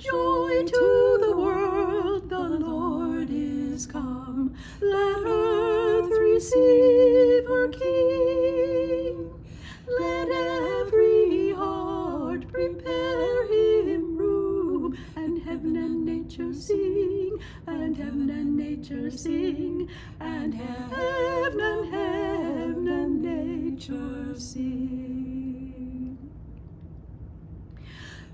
Joy to the world, the Lord is come. Let earth receive her King. Let every heart prepare him room, and heaven and nature sing, and heaven and nature sing, and heaven and nature sing.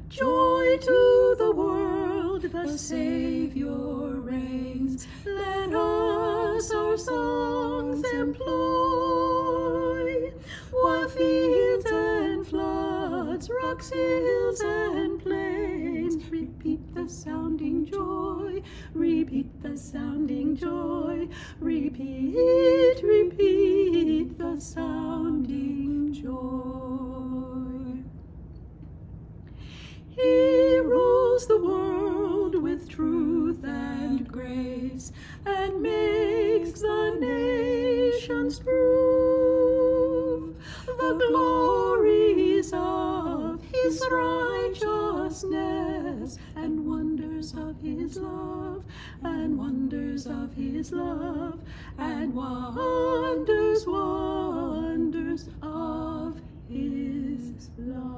Joy to the world, the Savior reigns. Let us our songs employ, while fields and floods, rocks, hills, and plains repeat the sounding joy, repeat the sounding joy, repeat, repeat the sounding joy. He rules the world with truth and grace, and makes the nations prove the glories of his righteousness, and wonders of his love, and wonders of his love, and wonders, wonders of his love.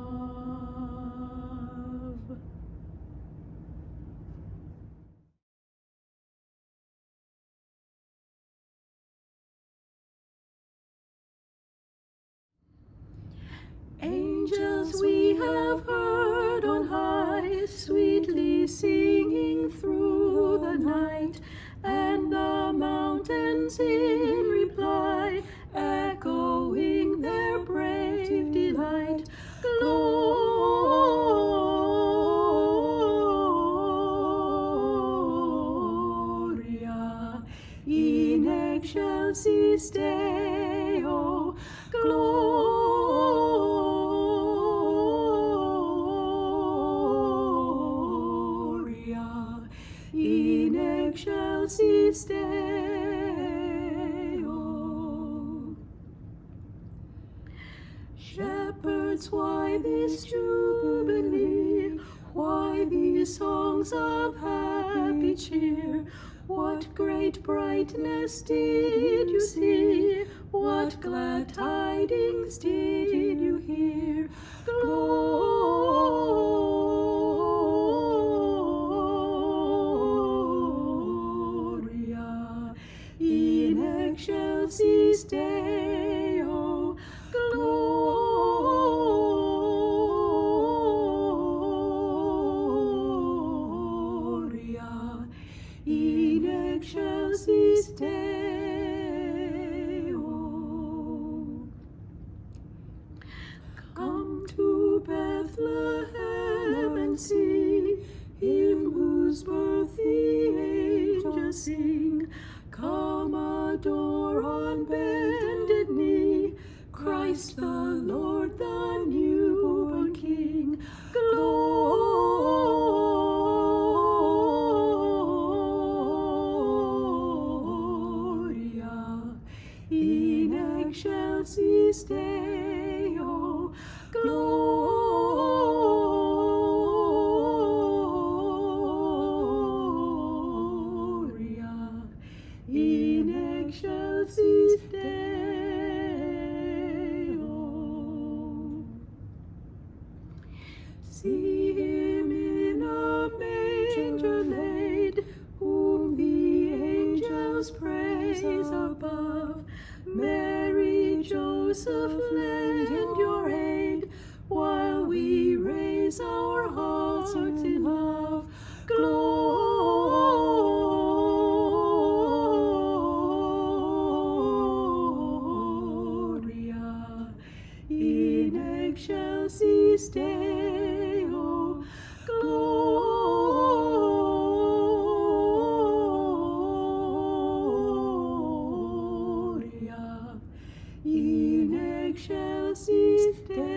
Angels we have heard on high, sweetly singing through the night, and the mountains in reply, echoing their brave delight. Gloria in excelsis Deo, Gloria in excelsis Deo. Shepherds, why this jubilee? Why these songs of happy cheer? What great brightness did you see? What glad tidings did you hear? Gloria in excelsis Deo, Gloria in excelsis Deo. Come to Bethlehem and see him whose birth the angels sing. Come adore on bended knee Christ the Lord, the newborn King. Gloria in excelsis Deo, Gloria in excelsis Deo. See him in a manger laid, whom the angels praise above. Mary, Joseph, lend your aid, while we raise our hearts in love. Gloria in excelsis Deo, Gloria in excelsis Deo.